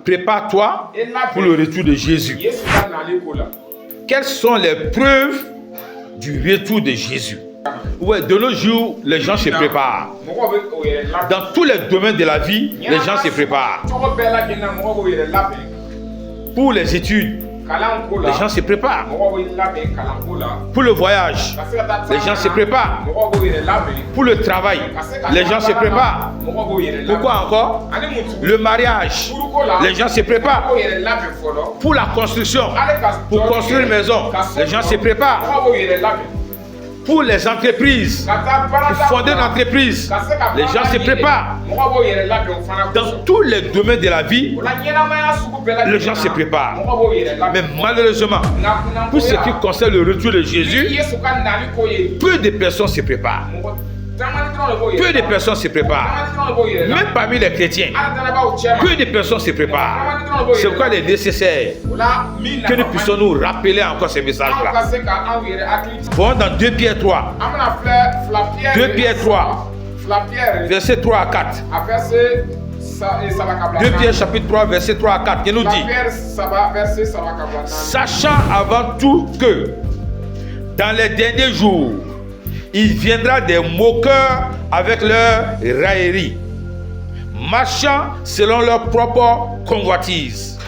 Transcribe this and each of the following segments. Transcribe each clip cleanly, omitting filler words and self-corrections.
prépare-toi pour le retour de Jésus. Quelles sont les preuves du retour de Jésus? Ouais, de nos jours, les gens se préparent. Dans tous les domaines de la vie, les gens se préparent. Pour les études, les gens se préparent. Pour le voyage, les gens se préparent. Pour le travail, les gens se préparent. Pourquoi encore? Le mariage, les gens se préparent. Pour la construction, pour construire une maison, les gens se préparent. Pour les entreprises, pour fonder une entreprise, les gens se préparent. Dans tous les domaines de la vie, les gens se préparent. Mais malheureusement, pour ce qui concerne le retour de Jésus, peu de personnes se préparent. Peu de personnes se préparent. Même parmi les chrétiens, peu de personnes se préparent. C'est pourquoi il est nécessaire que nous puissions nous rappeler encore ces messages-là. Bon, dans 2 Pierre 3. 2 Pierre 3. Versets 3 à 4. 2 Pierre chapitre 3, verset 3 à 4, qui nous dit: sachant avant tout que dans les derniers jours, il viendra des moqueurs avec leur raillerie, marchant selon leur propre convoitise,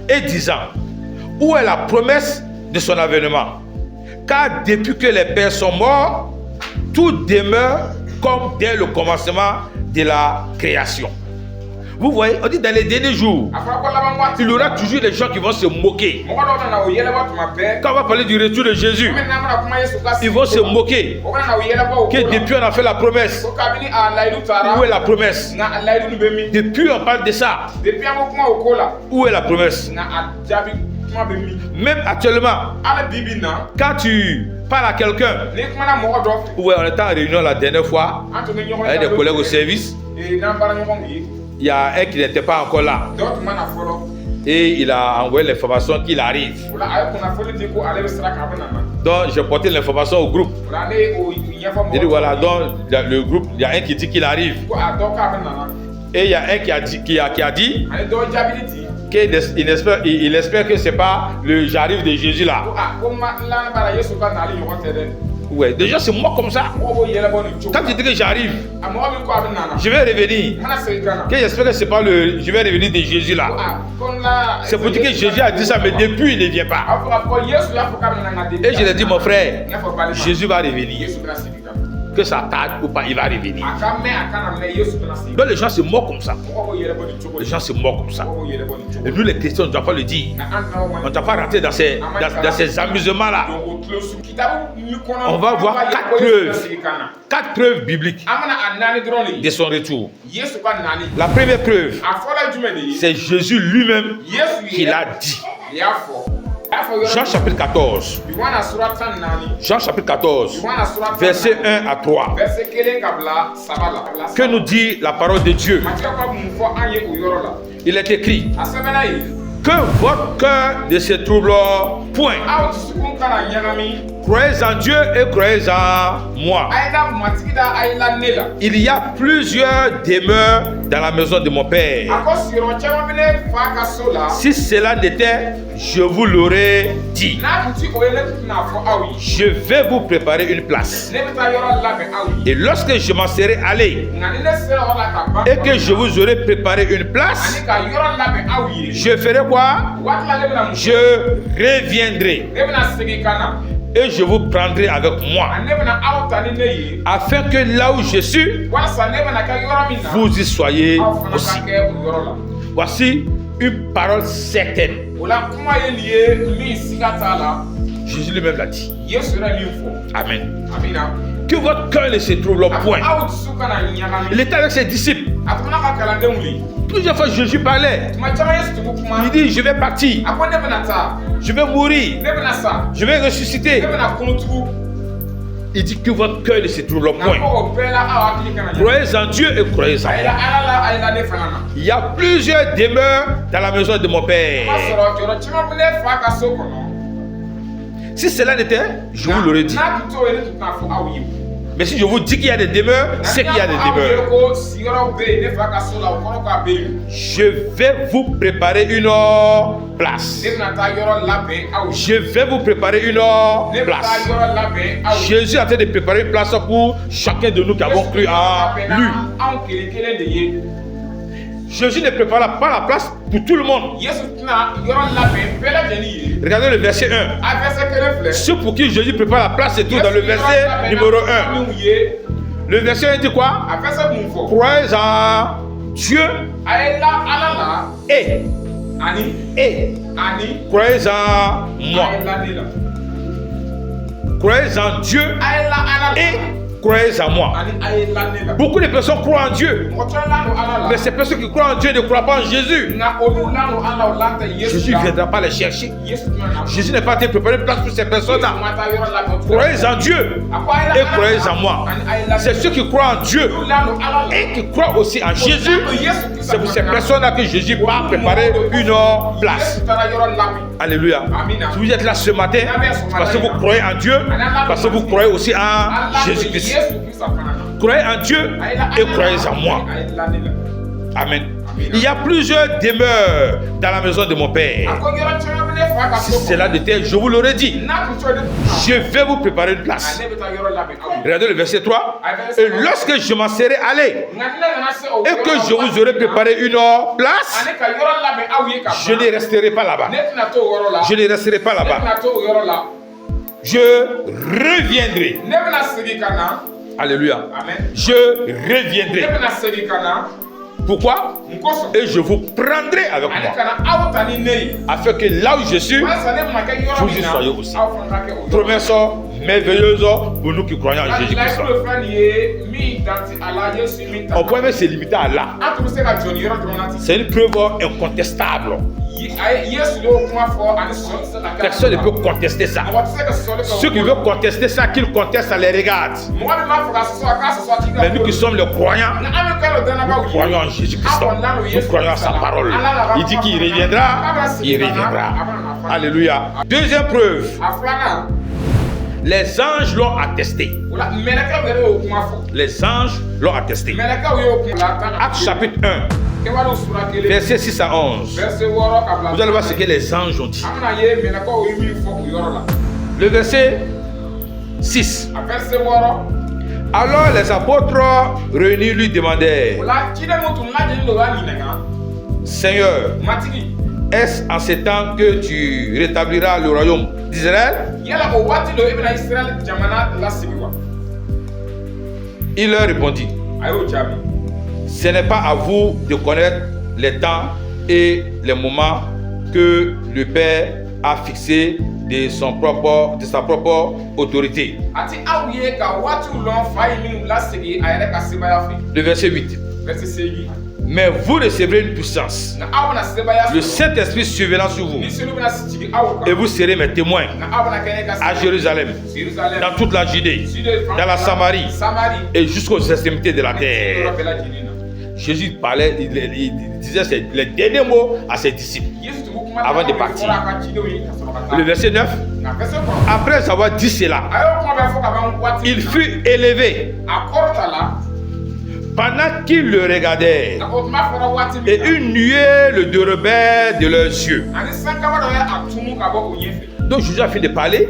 et disant: où est la promesse de son avènement? Car depuis que les pères sont morts, tout demeure comme dès le commencement de la création. Vous voyez, on dit dans les derniers jours, il y aura toujours des gens qui vont se moquer. Quand on va parler du retour de Jésus, ils vont se moquer. Que depuis on a fait la promesse. Où est la promesse? Depuis on parle de ça. Où est la promesse? Même actuellement, quand tu parles à quelqu'un, ouais, on était en réunion la dernière fois avec des collègues au service. Il y a un qui n'était pas encore là. Et il a envoyé l'information qu'il arrive. Donc j'ai porté l'information au groupe. J'ai dit voilà, donc le groupe, il y a un qui dit qu'il arrive. Et il y a un qui a dit qu'il espère que ce n'est pas le j'arrive de Jésus là. Ouais, déjà c'est moi comme ça. Quand tu dis que j'arrive, je vais revenir. Que j'espère que c'est pas le je vais revenir de Jésus là. C'est pour dire que Jésus a dit ça, mais depuis il ne vient pas. Et je lui ai dit, mon frère, Jésus va revenir. Que ça tarde ou pas, il va revenir. Donc les gens se moquent comme ça. Les gens se moquent comme ça. Et nous les chrétiens, on ne doit pas le dire. On ne doit pas rentrer dans ces amusements-là. On va voir 4 preuves bibliques de son retour. La première preuve, c'est Jésus lui-même qui l'a dit. Jean chapitre 14. Jean chapitre 14, verset 1 à 3. Que nous dit la parole de Dieu? Il est écrit que votre cœur ne se trouble point. Croyez en Dieu et croyez en moi. Il y a plusieurs demeures dans la maison de mon Père. Si cela n'était, je vous l'aurais dit. Je vais vous préparer une place. Et lorsque je m'en serai allé et que je vous aurai préparé une place, je ferai quoi? Je reviendrai et je vous prendrai avec moi, afin que là où je suis, vous y soyez aussi. Voici une parole certaine. Jésus lui-même l'a dit. Amen. Que votre cœur ne se trouble point. Il était avec ses disciples. Plusieurs fois Jésus parlait. Il dit, je vais partir. Je vais mourir. Je vais ressusciter. Il dit que votre cœur ne se trouble point. Croyez en Dieu et croyez en moi. Il y a plusieurs demeures dans la maison de mon Père. Si cela n'était, je vous l'aurais dit. Mais si je vous dis qu'il y a des demeures, c'est qu'il y a des demeures. Je vais vous préparer une place. Je vais vous préparer une place. Jésus est en train de préparer une place pour chacun de nous qui avons cru en lui. Jésus ne prépare pas la place pour tout le monde. Regardez le verset 1. Ceux pour qui Jésus prépare la place, c'est tout dans le verset numéro 1. Le verset 1 dit quoi? Croyez en Dieu et croyez en moi. Croyez en Dieu et croyez en moi. Beaucoup de personnes croient en Dieu, mais ces personnes qui croient en Dieu ne croient pas en Jésus. Jésus ne viendra pas les chercher. Jésus n'est pas en train de préparer une place pour ces personnes-là. Croyez en Dieu et croyez en moi. C'est ceux qui croient en Dieu et qui croient aussi en Jésus. C'est pour ces personnes-là que Jésus va préparer une place. Alléluia. Si vous êtes là ce matin, parce que vous croyez en Dieu, parce que vous croyez aussi en Jésus-Christ. Croyez en Dieu et croyez en moi. Amen. Il y a plusieurs demeures dans la maison de mon Père. Si c'est là de terre, je vous l'aurais dit. Je vais vous préparer une place. Regardez le verset 3. Et lorsque je m'en serai allé et que je vous aurai préparé une place, je ne resterai pas là-bas. Je ne resterai pas là-bas. Je reviendrai. Alléluia. Je reviendrai. Pourquoi? Et je vous prendrai avec moi. Afin que là où je suis, vous y soyez aussi. Promesse merveilleuse pour nous qui croyons en Jésus-Christ. On peut même se limiter à là. C'est une preuve incontestable. Personne ne peut contester ça. Ceux qui veulent contester ça, qu'ils contestent, ça les regarde. Mais nous qui sommes les croyants, nous croyons en Jésus-Christ. Nous croyons à sa parole. Il dit qu'il reviendra, il reviendra. Alléluia. Deuxième preuve. Les anges l'ont attesté. Les anges l'ont attesté. Acte chapitre 1, verset 6 à 11. Vous allez voir ce que les anges ont dit. Le verset 6. Alors les apôtres réunis lui demandèrent: Seigneur, est-ce en ces temps que tu rétabliras le royaume d'Israël? Il leur répondit: ce n'est pas à vous de connaître les temps et les moments que le Père a fixés de sa propre autorité. Le verset 8. Mais vous recevrez une puissance. Le Saint-Esprit surviendra sur vous. Et vous serez mes témoins à Jérusalem, dans toute la Judée, dans la Samarie et jusqu'aux extrémités de la terre. Jésus parlait, il disait les derniers mots à ses disciples avant de partir. Le verset 9. Après avoir dit cela, il fut élevé. Pendant qu'ils le regardaient, et une nuée le dérobait de leurs yeux. Donc Jésus a fini de parler,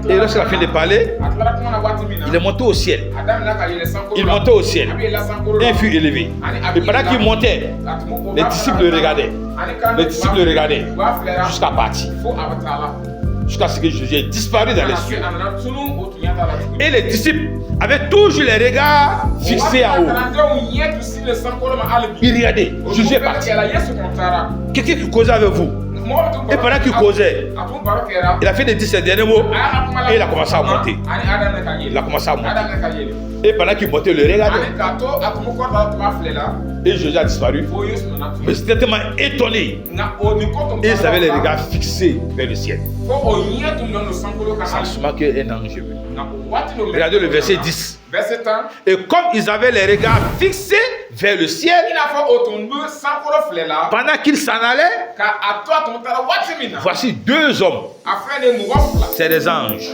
et lorsqu'il a fini de parler, il est monté au ciel. Il montait au ciel, et il fut élevé. Et pendant qu'il montait, les disciples le regardaient. Les disciples le regardaient jusqu'à partir. Jusqu'à ce que Jésus ait disparu dans les cieux. Et les disciples avaient toujours les regards fixés en haut. Ils regardaient. Jésus est parti. Quelqu'un qui causait avec vous. Et pendant qu'il causait, il a fait des 10 derniers mots et il a commencé à monter. Il a commencé à monter. Et pendant qu'il montait, le regardait. Et Jésus a disparu. Mais c'était tellement étonné. Et ils avaient les regards fixés vers le ciel. C'est sûrement qu'un ange est venu. Regardez le verset 10. Et comme ils avaient les regards fixés vers le ciel, pendant qu'ils s'en allaient, voici deux hommes. C'est des anges,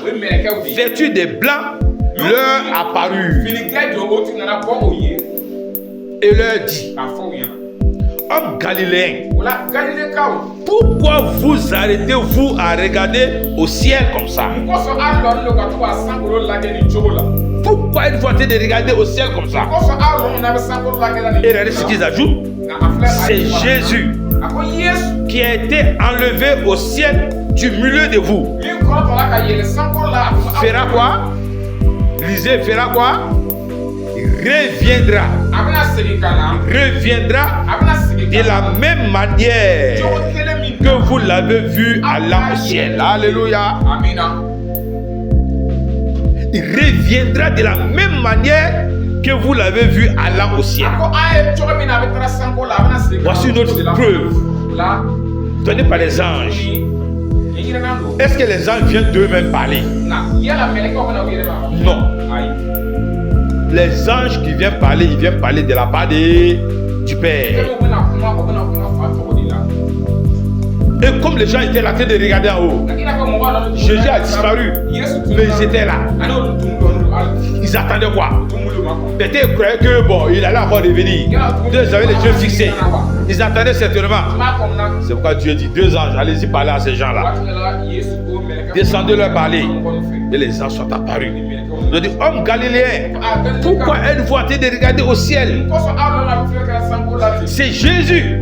vêtus de blanc, leur apparut et leur dit: Homme galiléen, pourquoi vous arrêtez-vous à regarder au ciel comme ça? Pourquoi êtes-vous en train de regarder au ciel comme ça? Et regardez ce qu'ils ajoutent. C'est Jésus qui a été enlevé au ciel du milieu de vous. Fera quoi? Lisez, fera quoi? Reviendra. Reviendra de la même manière que vous l'avez vu allant au ciel. Alléluia. Il reviendra de la même manière que vous l'avez vu allant au ciel. Voici une autre preuve donnée par les anges. Est-ce que les anges viennent d'eux-mêmes parler? Non. Les anges qui viennent parler, ils viennent parler de la part du Père. Et comme les gens étaient là en train de regarder en haut, Jésus a disparu, mais ils étaient là. Ils attendaient quoi? Peut-être ils croyaient que bon, il allait encore revenir. Ils avaient les yeux fixés. Ils attendaient certainement. C'est pourquoi Dieu dit: 2 anges, allez-y parler à ces gens-là. Descendez leur parler. Et les anges sont apparus. Ils ont dit: homme galiléen, pourquoi êtes-vous en train de regarder au ciel? C'est Jésus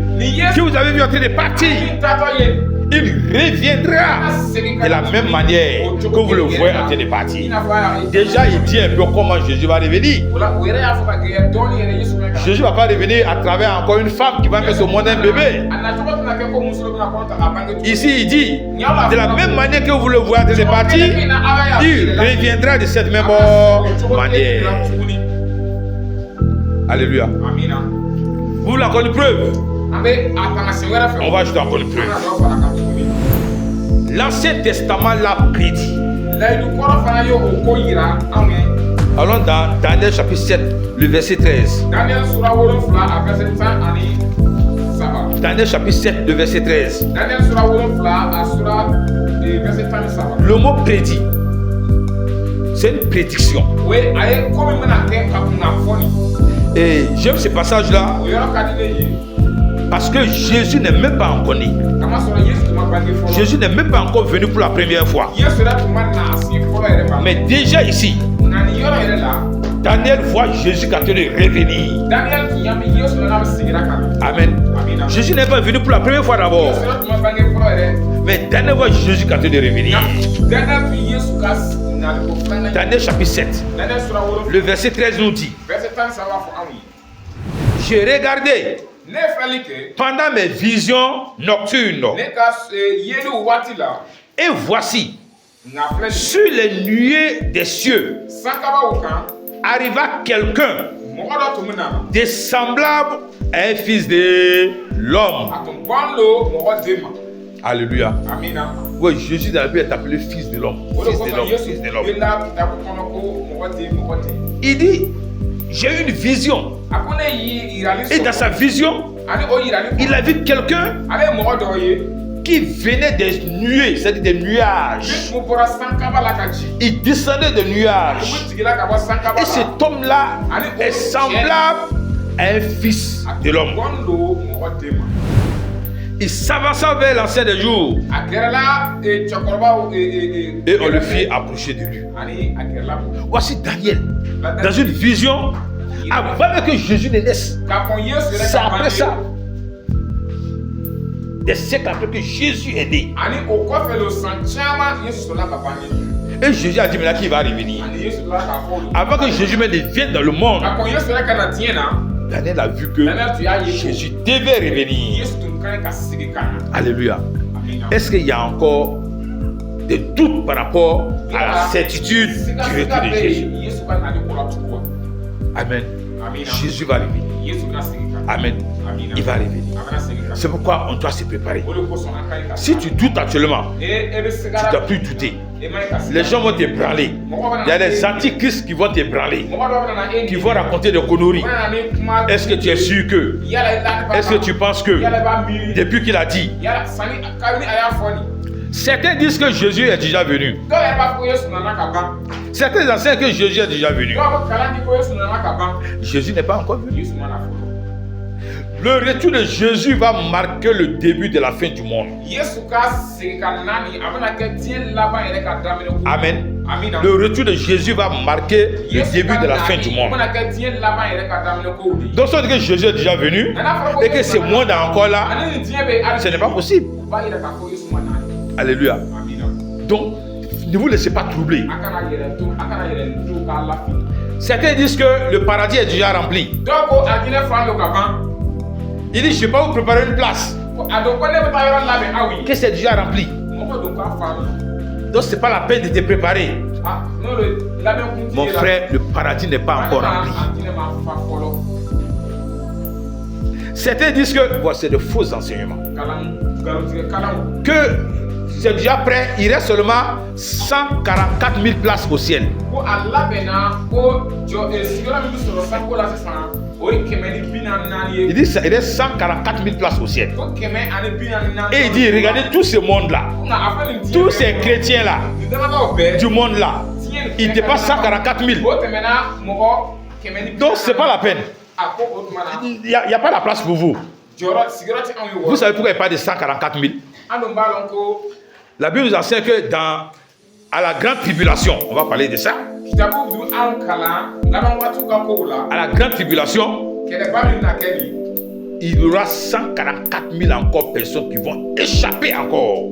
que vous avez vu en train de partir. Il reviendra de la même manière que vous le voyez en train de partir. Déjà, il dit un peu comment Jésus va revenir. Jésus ne va pas revenir à travers encore une femme qui va mettre au monde un bébé. Ici, il dit, de la même manière que vous le voyez en train de partir, il reviendra de cette même manière. Alléluia. Vous voulez encore une preuve? On va ajouter encore une preuve. L'Ancien Testament l'a prédit. Allons dans Daniel chapitre 7, le verset 13. Daniel chapitre 7, le verset 13. Le mot prédit, c'est une prédiction. Et j'aime ce passage-là parce que Jésus n'est même pas encore né. Jésus n'est même pas encore venu pour la première fois. Mais déjà ici, Daniel voit Jésus quand il est revenu. Amen. Jésus n'est pas venu pour la première fois d'abord. Mais Daniel voit Jésus quand il est revenu. Daniel chapitre 7, le verset 13 nous dit: j'ai regardé pendant mes visions nocturnes, et voici, sur les nuées des cieux, arriva quelqu'un de semblable à un fils de l'homme. Alléluia. Oui, Jésus dans la Bible est appelé fils de l'homme. Fils de l'homme, fils de l'homme. Il dit: j'ai eu une vision. Et dans sa vision, il a vu quelqu'un qui venait des nuées, c'est-à-dire des nuages. Il descendait des nuages. Et cet homme-là est semblable à un fils de l'homme. Il s'avança vers l'ancien des jours. Et on le fit approcher de lui. Voici Daniel, dans une vision, avant que Jésus ne naisse. C'est après ça, des siècles après que Jésus est né. Et Jésus a dit maintenant qu'il va revenir. Avant que Jésus ne vienne dans le monde, Daniel a vu que Jésus devait revenir. Alléluia. Est-ce qu'il y a encore des doutes par rapport à la certitude du retour de Jésus? Amen. Jésus va revenir. Amen. Il va revenir. C'est pourquoi on doit se préparer. Si tu doutes actuellement, tu ne dois plus douter. Les gens vont t'ébranler. Il y a des antichrists qui vont t'ébranler, qui vont raconter des conneries. Est-ce que tu es sûr que? Est-ce que tu penses que? Depuis qu'il a dit, Certains disent que Jésus est déjà venu. Certains enseignent que Jésus est déjà venu. Jésus n'est pas encore venu. Le retour de Jésus va marquer le début de la fin du monde. Amen. Le retour de Jésus va marquer le début de la fin du monde. Donc, si on dit que Jésus est déjà venu et que ce monde est encore là, ce n'est pas possible. Alléluia. Donc, ne vous laissez pas troubler. Certains disent que le paradis est déjà rempli. Il dit, je ne vais pas vous préparer une place. Que c'est déjà rempli. Donc, ce n'est pas la peine de te préparer. Mon frère, le paradis n'est pas encore rempli. Certains disent que c'est de faux enseignements. Que c'est déjà prêt, il reste seulement 144 000 places au ciel. Il dit il reste 144 000 places au ciel. Et il dit, regardez tout ce monde-là, tous ces chrétiens-là, du monde-là, ils dépassent 144 000. Donc ce n'est pas la peine. Il n'y a pas la place pour vous. Vous savez pourquoi il n'y a pas de 144 000? La Bible nous enseigne que à la grande tribulation, on va parler de ça. À la grande tribulation, il y aura 144 000 encore personnes qui vont échapper encore.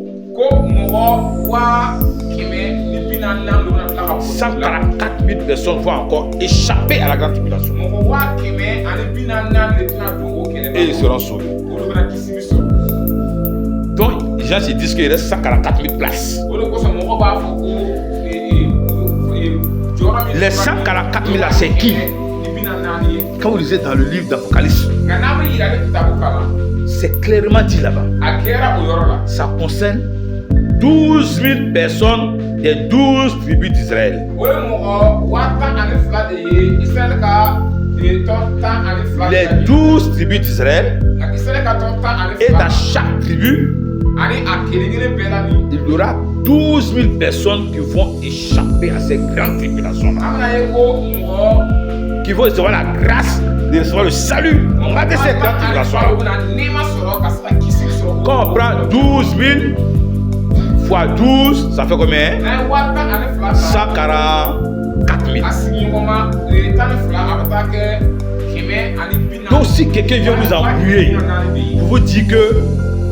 144 000 personnes vont encore échapper à la grande tribulation. Et ils seront sauvés. Donc, les gens se disent qu'il reste 144 000 places. Les 144 000 là, c'est qui? Quand vous lisez dans le livre d'Apocalypse, c'est clairement dit là-bas. Ça concerne 12 000 personnes des 12 tribus d'Israël. Les 12 tribus d'Israël, et dans chaque tribu, il y aura 12 000 personnes qui vont échapper à ces grandes tribulations-là, qui vont recevoir la grâce de recevoir le salut de ces grandes tribulations-là. Quand on prend 12 000 fois 12, ça fait combien? 144 000. Donc si quelqu'un vient vous embrouiller pour vous dire que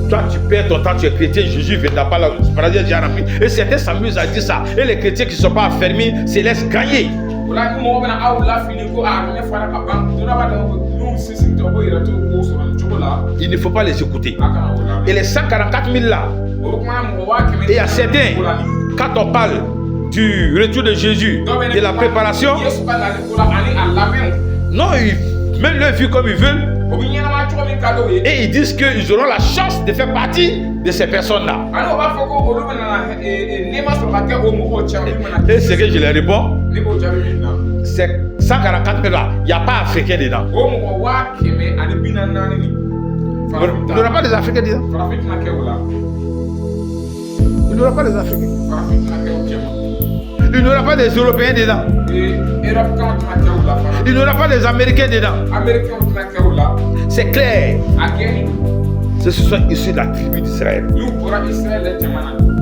toi tu perds ton temps, tu es chrétien, Jésus ne viendra pas là, le paradis est déjà rempli. Et certains s'amusent à dire ça. Et les chrétiens qui ne sont pas affermis se laissent gagner. Il ne faut pas les écouter. Et les 144 000 là, et à certains, quand on parle du retour de Jésus, de la préparation, non, même leur vie comme ils veulent, et ils disent qu'ils auront la chance de faire partie de ces personnes-là. Et ce que je leur réponds, c'est 144 000 là, il n'y a pas Africain dedans. Il n'y aura pas des Africains dedans. Il n'y aura pas des Africains. Il n'y aura pas des Européens dedans. Il n'y aura pas des Américains dedans. C'est clair. Ce sont issus de la tribu d'Israël.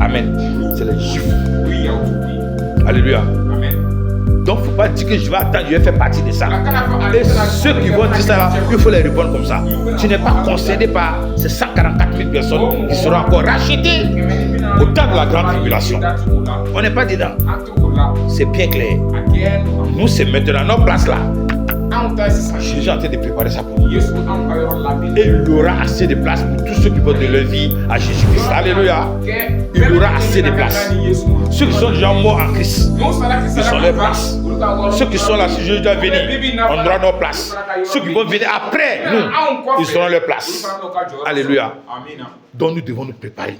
Amen. C'est les Juifs. Alléluia. Donc, il ne faut pas dire que je vais attendre, je vais faire partie de ça. Et ceux qui vont dire ça, là, il faut les répondre comme ça. Tu n'es pas concerné par ces 144 000 personnes qui seront encore rachetées au temps de la grande tribulation. On n'est pas dedans. C'est bien clair. Nous, c'est maintenant notre place là. Jésus est en train de préparer ça pour nous. Et il y aura assez de place pour tous ceux qui vont de leur vie à Jésus-Christ. Alléluia. Il y aura assez de place. Ceux qui sont déjà morts en Christ, ils sont leur place. Ceux qui sont là, si Jésus doit venir, on aura nos places. Ceux qui vont venir après nous, ils seront leur place. Alléluia. Donc nous devons nous préparer.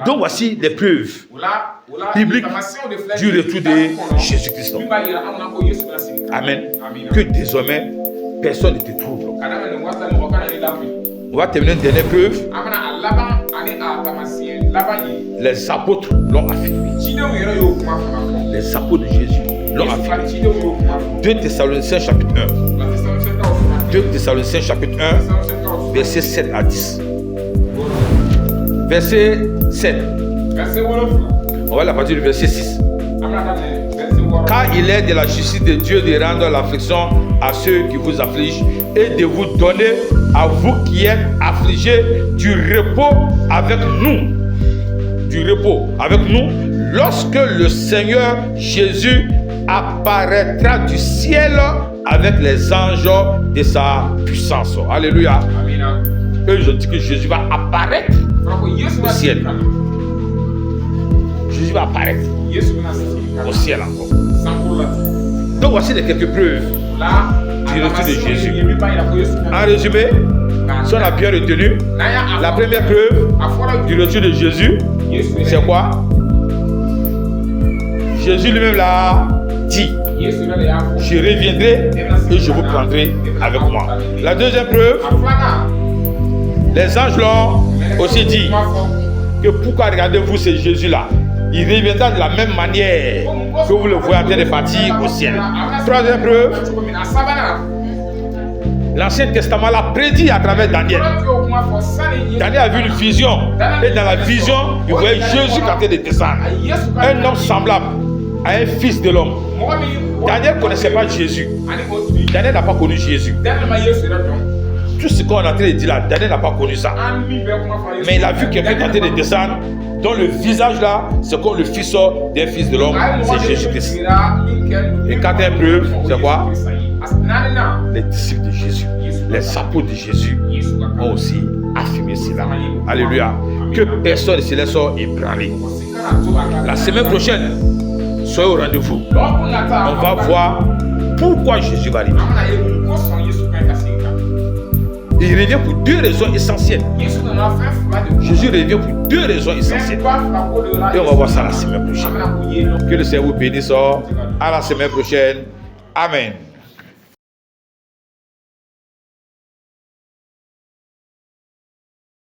Donc voici les preuves bibliques du retour de Jésus-Christ. Amen. Que désormais, personne ne te trouve. On va terminer une dernière preuve. Les apôtres l'ont affirmé. Les apôtres de Jésus l'ont affirmé. 2 Thessaloniciens chapitre 1. 2 Thessaloniciens chapitre 1, versets 7 à 10. Verset 7. On va la partir du verset 6. Car il est de la justice de Dieu de rendre l'affliction à ceux qui vous affligent et de vous donner à vous qui êtes affligés du repos avec nous. Du repos avec nous lorsque le Seigneur Jésus apparaîtra du ciel avec les anges de sa puissance. Alléluia. Et je dis que Jésus va apparaître au ciel. Jésus va apparaître au ciel encore. Donc voici les quelques preuves du retour de Jésus. En résumé, si on a bien retenu, la première preuve du retour de Jésus, c'est quoi? Jésus lui-même l'a dit. Je reviendrai et je vous prendrai avec moi. La deuxième preuve, les anges l'ont aussi dit que pourquoi regardez-vous ce Jésus-là? Il reviendra de la même manière que vous le voyez en train de partir au ciel. Troisième preuve, l'Ancien Testament l'a prédit à travers Daniel. Daniel a vu une vision. Et dans la vision, il voyait Jésus qui était de descendre. Un homme semblable à un fils de l'homme. Daniel ne connaissait pas Jésus. Daniel n'a pas connu Jésus. Tout ce qu'on est en train de dire là, Daniel n'a pas connu ça. Mais il a vu quelqu'un qui est en train de descendre, dont le visage là, c'est comme le fils d'un fils de l'homme, c'est Jésus-Christ. Et quatrième preuve, c'est quoi? Les disciples de Jésus, les apôtres de Jésus ont aussi affirmé cela. Alléluia. Que personne ne se laisse ébranler. La semaine prochaine, soyez au rendez-vous. On va voir pourquoi Jésus va arriver. Il revient pour deux raisons essentielles. Jésus revient pour deux raisons essentielles. Et on va voir ça la semaine prochaine. Que le Seigneur vous bénisse. À la semaine prochaine. Amen.